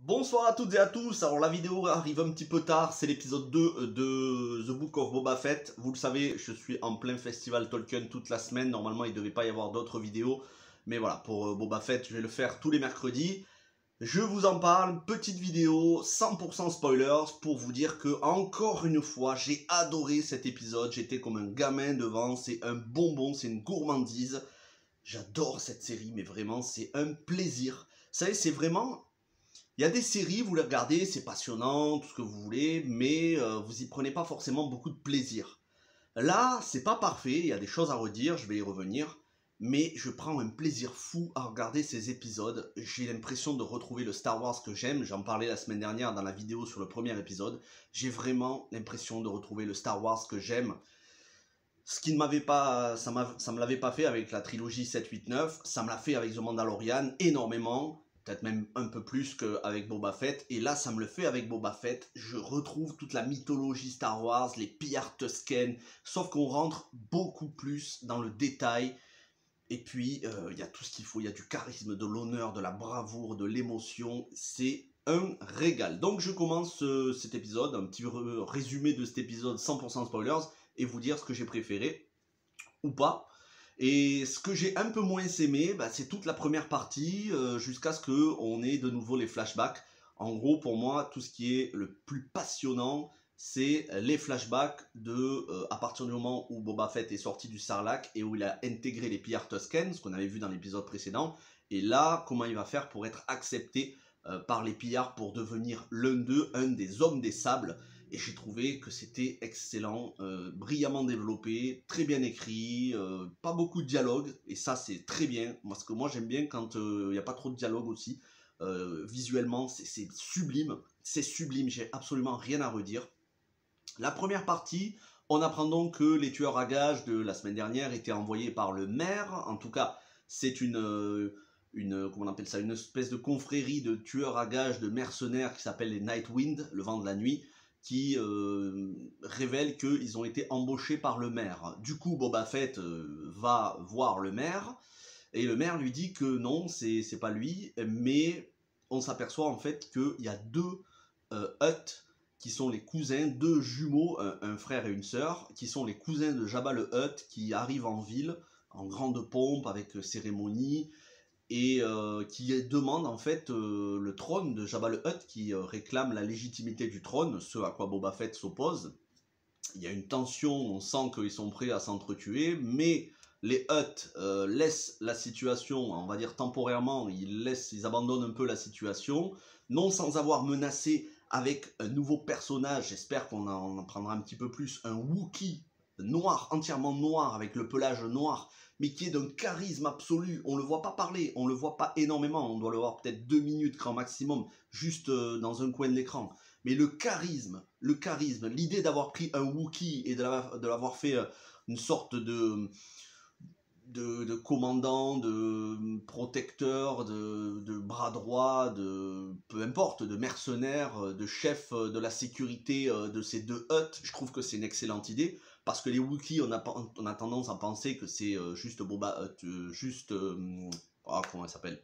Bonsoir à toutes et à tous. Alors la vidéo arrive un petit peu tard, c'est l'épisode 2 de The Book of Boba Fett. Vous le savez, je suis en plein festival Tolkien toute la semaine. Normalement, il ne devait pas y avoir d'autres vidéos. Mais voilà, pour Boba Fett, je vais le faire tous les mercredis. Je vous en parle, petite vidéo, 100% spoilers, pour vous dire que, encore une fois, j'ai adoré cet épisode. J'étais comme un gamin devant, c'est un bonbon, c'est une gourmandise. J'adore cette série, mais vraiment, c'est un plaisir. Vous savez, c'est vraiment... Il y a des séries, vous les regardez, c'est passionnant, tout ce que vous voulez, mais vous y prenez pas forcément beaucoup de plaisir. Là, c'est pas parfait, il y a des choses à redire, je vais y revenir, mais je prends un plaisir fou à regarder ces épisodes. J'ai l'impression de retrouver le Star Wars que j'aime, j'en parlais la semaine dernière dans la vidéo sur le premier épisode. J'ai vraiment l'impression de retrouver le Star Wars que j'aime. Ce qui ne m'avait pas, ça me l'avait pas fait avec la trilogie 7, 8, 9, ça me l'a fait avec The Mandalorian énormément. Peut-être même un peu plus qu'avec Boba Fett, et là ça me le fait avec Boba Fett. Je retrouve toute la mythologie Star Wars, les pillards Tusken, sauf qu'on rentre beaucoup plus dans le détail, et puis il y a tout ce qu'il faut, il y a du charisme, de l'honneur, de la bravoure, de l'émotion, c'est un régal. Donc je commence cet épisode, un petit résumé de cet épisode 100% spoilers, et vous dire ce que j'ai préféré, ou pas. Et ce que j'ai un peu moins aimé, bah, c'est toute la première partie, jusqu'à ce qu'on ait de nouveau les flashbacks. En gros, pour moi, tout ce qui est le plus passionnant, c'est les flashbacks à partir du moment où Boba Fett est sorti du Sarlacc et où il a intégré les pillards Tusken, ce qu'on avait vu dans l'épisode précédent. Et là, comment il va faire pour être accepté par les pillards pour devenir l'un d'eux, un des hommes des sables. Et j'ai trouvé que c'était excellent, brillamment développé, très bien écrit, pas beaucoup de dialogue, et ça c'est très bien, parce que moi j'aime bien quand il n'y a pas trop de dialogue aussi. Visuellement c'est sublime, j'ai absolument rien à redire. La première partie, on apprend donc que les tueurs à gages de la semaine dernière étaient envoyés par le maire, en tout cas c'est comment on appelle ça, une espèce de confrérie de tueurs à gages, de mercenaires qui s'appelle les Nightwind, le vent de la nuit, qui révèle qu'ils ont été embauchés par le maire. Du coup, Boba Fett va voir le maire, et le maire lui dit que non, c'est pas lui, mais on s'aperçoit en fait qu'il y a deux Hutt qui sont les cousins, deux jumeaux, un frère et une sœur, qui sont les cousins de Jabba le Hutt, qui arrivent en ville, en grande pompe, avec cérémonie, et qui demande en fait le trône de Jabba le Hutt, qui réclame la légitimité du trône, ce à quoi Boba Fett s'oppose. Il y a une tension, on sent qu'ils sont prêts à s'entretuer, mais les Hutt laissent la situation, on va dire temporairement, ils abandonnent un peu la situation, non sans avoir menacé avec un nouveau personnage, j'espère qu'on en prendra un petit peu plus, un Wookiee noir, entièrement noir, avec le pelage noir, mais qui est d'un charisme absolu. On ne le voit pas parler, on ne le voit pas énormément, on doit le voir peut-être 2 minutes grand maximum, juste dans un coin de l'écran. Mais le charisme, l'idée d'avoir pris un Wookiee et de l'avoir fait une sorte de commandant, de protecteur, de bras droit, peu importe, de mercenaire, de chef de la sécurité de ces deux Hutt, je trouve que c'est une excellente idée. Parce que les Wookiees, on a tendance à penser que c'est juste Boba Hutt, comment elle s'appelle,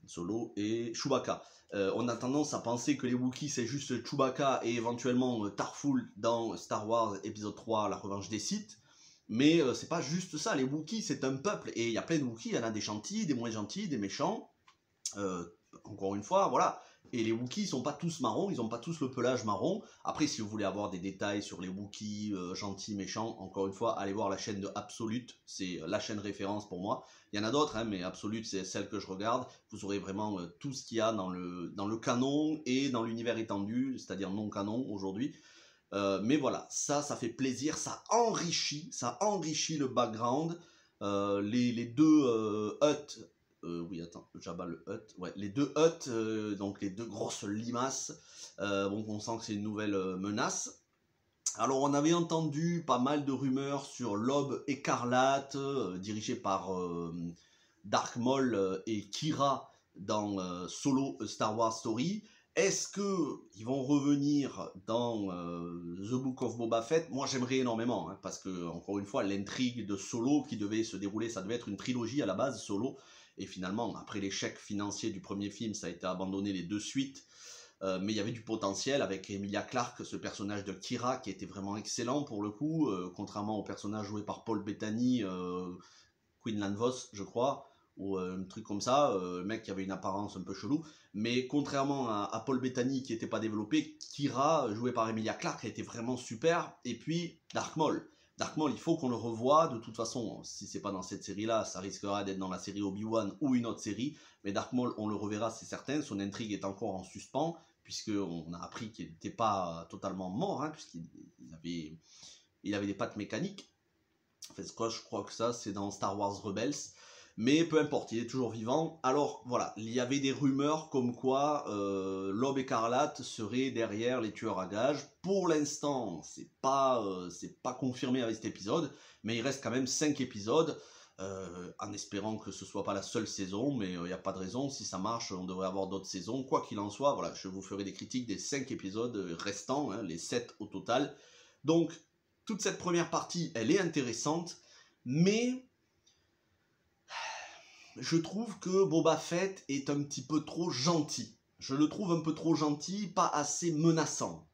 Solo et Chewbacca. On a tendance à penser que les Wookiees c'est juste Chewbacca et éventuellement Tarful dans Star Wars épisode 3, La Revanche des Sith. Mais c'est pas juste ça, les Wookiees c'est un peuple, et il y a plein de Wookiees, il y en a des gentils, des moins gentils, des méchants. Encore une fois, voilà. Et les Wookiees sont pas tous marrons, ils ont pas tous le pelage marron. Après, si vous voulez avoir des détails sur les Wookiees gentils, méchants, encore une fois, allez voir la chaîne de Absolute, c'est la chaîne référence pour moi. Il y en a d'autres, hein, mais Absolute, c'est celle que je regarde. Vous aurez vraiment tout ce qu'il y a dans le canon et dans l'univers étendu, c'est-à-dire non canon aujourd'hui. Mais voilà, ça fait plaisir, ça enrichit le background. Les deux Hutt, oui attends, Jabba le Hutt, ouais, les deux Hutt, donc les deux grosses limaces, bon, on sent que c'est une nouvelle menace. Alors on avait entendu pas mal de rumeurs sur l'Aube écarlate, dirigé par Dark Maul et Kira dans Solo Star Wars Story. Est-ce qu'ils vont revenir dans The Book of Boba Fett? Moi j'aimerais énormément, hein, parce que encore une fois l'intrigue de Solo qui devait se dérouler, ça devait être une trilogie à la base, Solo, et finalement, après l'échec financier du premier film, ça a été abandonné les 2 suites. Mais il y avait du potentiel avec Emilia Clarke, ce personnage de Kira qui était vraiment excellent pour le coup, contrairement au personnage joué par Paul Bettany, Quinlan Vos je crois, ou un truc comme ça, le mec qui avait une apparence un peu chelou. Mais contrairement à Paul Bettany qui n'était pas développé, Kira, joué par Emilia Clarke, a été vraiment super. Et puis Dark Maul. Dark Maul, il faut qu'on le revoie. De toute façon, si c'est pas dans cette série-là, ça risquera d'être dans la série Obi-Wan ou une autre série. Mais Dark Maul, on le reverra, c'est certain. Son intrigue est encore en suspens, puisqu'on a appris qu'il n'était pas totalement mort, hein, puisqu'il avait des pattes mécaniques. En fait, je crois que ça, c'est dans Star Wars Rebels. Mais peu importe, il est toujours vivant. Alors voilà, il y avait des rumeurs comme quoi l'Aube écarlate serait derrière les tueurs à gages. Pour l'instant, c'est pas confirmé avec cet épisode, mais il reste quand même 5 épisodes, en espérant que ce soit pas la seule saison, mais il n'y a pas de raison. Si ça marche, on devrait avoir d'autres saisons. Quoi qu'il en soit, voilà, je vous ferai des critiques des 5 épisodes restants, hein, les 7 au total. Donc, toute cette première partie, elle est intéressante, mais je trouve que Boba Fett est un petit peu trop gentil. Je le trouve un peu trop gentil, pas assez menaçant.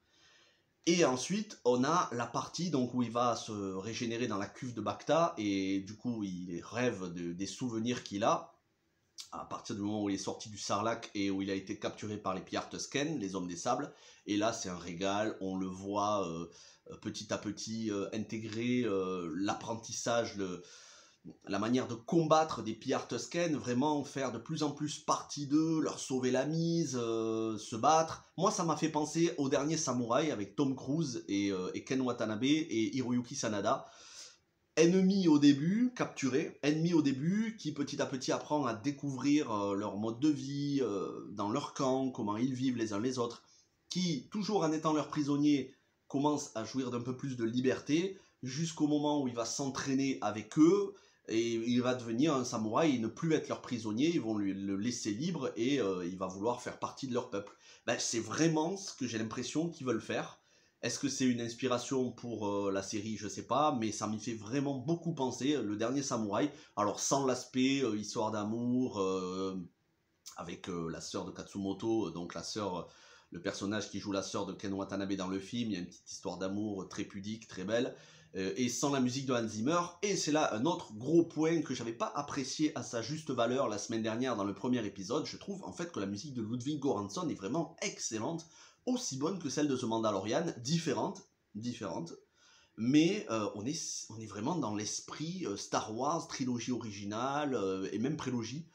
Et ensuite, on a la partie donc, où il va se régénérer dans la cuve de Bacta, et du coup, il rêve des souvenirs qu'il a, à partir du moment où il est sorti du Sarlacc et où il a été capturé par les Pyar Tusken, les Hommes des Sables. Et là, c'est un régal, on le voit petit à petit intégrer l'apprentissage, la manière de combattre des Pyar Tusken, vraiment faire de plus en plus partie d'eux, leur sauver la mise, se battre. Moi, ça m'a fait penser au dernier Samouraï avec Tom Cruise et Ken Watanabe et Hiroyuki Sanada. Ennemi au début, capturé, ennemi au début, qui petit à petit apprend à découvrir leur mode de vie, dans leur camp, comment ils vivent les uns les autres, qui, toujours en étant leurs prisonniers, commence à jouir d'un peu plus de liberté, jusqu'au moment où il va s'entraîner avec eux, et il va devenir un samouraï et ne plus être leur prisonnier, ils vont le laisser libre, et il va vouloir faire partie de leur peuple. Ben, c'est vraiment ce que j'ai l'impression qu'ils veulent faire. Est-ce que c'est une inspiration pour la série? Je sais pas, mais ça m'y fait vraiment beaucoup penser, le dernier samouraï. Alors sans l'aspect histoire d'amour avec la sœur de Katsumoto, donc la sœur, le personnage qui joue la sœur de Ken Watanabe dans le film, il y a une petite histoire d'amour très pudique, très belle, et sans la musique de Hans Zimmer. Et c'est là un autre gros point que j'avais pas apprécié à sa juste valeur la semaine dernière dans le premier épisode. Je trouve en fait que la musique de Ludwig Göransson est vraiment excellente, aussi bonne que celle de The Mandalorian, différente, mais on est vraiment dans l'esprit Star Wars, trilogie originale et même prélogie.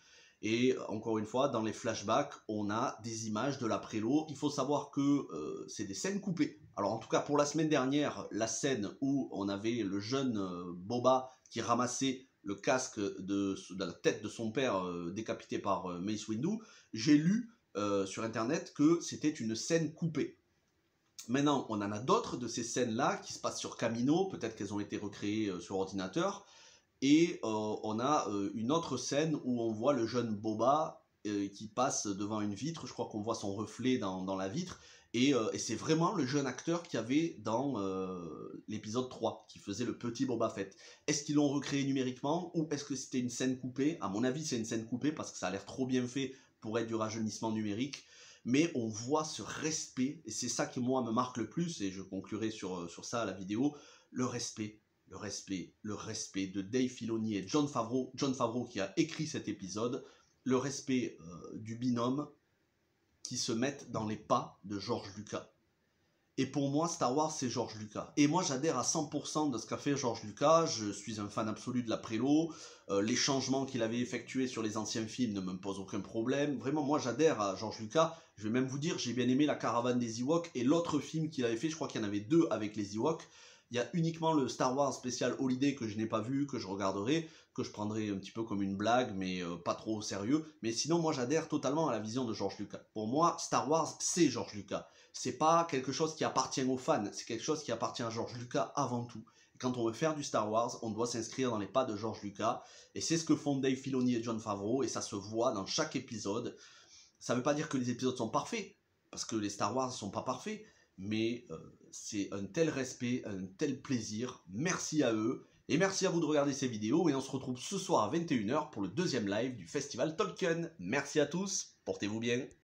Et encore une fois, dans les flashbacks, on a des images de la prélo. Il faut savoir que c'est des scènes coupées. Alors en tout cas, pour la semaine dernière, la scène où on avait le jeune Boba qui ramassait le casque de la tête de son père décapité par Mace Windu, j'ai lu sur internet que c'était une scène coupée. Maintenant, on en a d'autres de ces scènes-là qui se passent sur Kamino, peut-être qu'elles ont été recréées sur ordinateur, et on a une autre scène où on voit le jeune Boba qui passe devant une vitre, je crois qu'on voit son reflet dans la vitre, et c'est vraiment le jeune acteur qu'il y avait dans l'épisode 3, qui faisait le petit Boba Fett. Est-ce qu'ils l'ont recréé numériquement, ou est-ce que c'était une scène coupée? À mon avis, c'est une scène coupée, parce que ça a l'air trop bien fait pour être du rajeunissement numérique, mais on voit ce respect, et c'est ça qui moi me marque le plus, et je conclurai sur ça à la vidéo, le respect de Dave Filoni et Jon Favreau qui a écrit cet épisode, le respect du binôme qui se mettent dans les pas de George Lucas. Et pour moi, Star Wars, c'est George Lucas. Et moi, j'adhère à 100% de ce qu'a fait George Lucas. Je suis un fan absolu de la prélo. Les changements qu'il avait effectués sur les anciens films ne me posent aucun problème. Vraiment, moi, j'adhère à George Lucas. Je vais même vous dire, j'ai bien aimé La Caravane des Ewoks et l'autre film qu'il avait fait. Je crois qu'il y en avait 2 avec les Ewoks. Il y a uniquement le Star Wars Special Holiday que je n'ai pas vu, que je regarderai, que je prendrai un petit peu comme une blague, mais pas trop au sérieux. Mais sinon, moi, j'adhère totalement à la vision de George Lucas. Pour moi, Star Wars, c'est George Lucas. C'est pas quelque chose qui appartient aux fans, c'est quelque chose qui appartient à George Lucas avant tout. Et quand on veut faire du Star Wars, on doit s'inscrire dans les pas de George Lucas. Et c'est ce que font Dave Filoni et Jon Favreau, et ça se voit dans chaque épisode. Ça veut pas dire que les épisodes sont parfaits, parce que les Star Wars sont pas parfaits, mais c'est un tel respect, un tel plaisir. Merci à eux. Et merci à vous de regarder ces vidéos et on se retrouve ce soir à 21 h pour le deuxième live du Festival Tolkien. Merci à tous, portez-vous bien.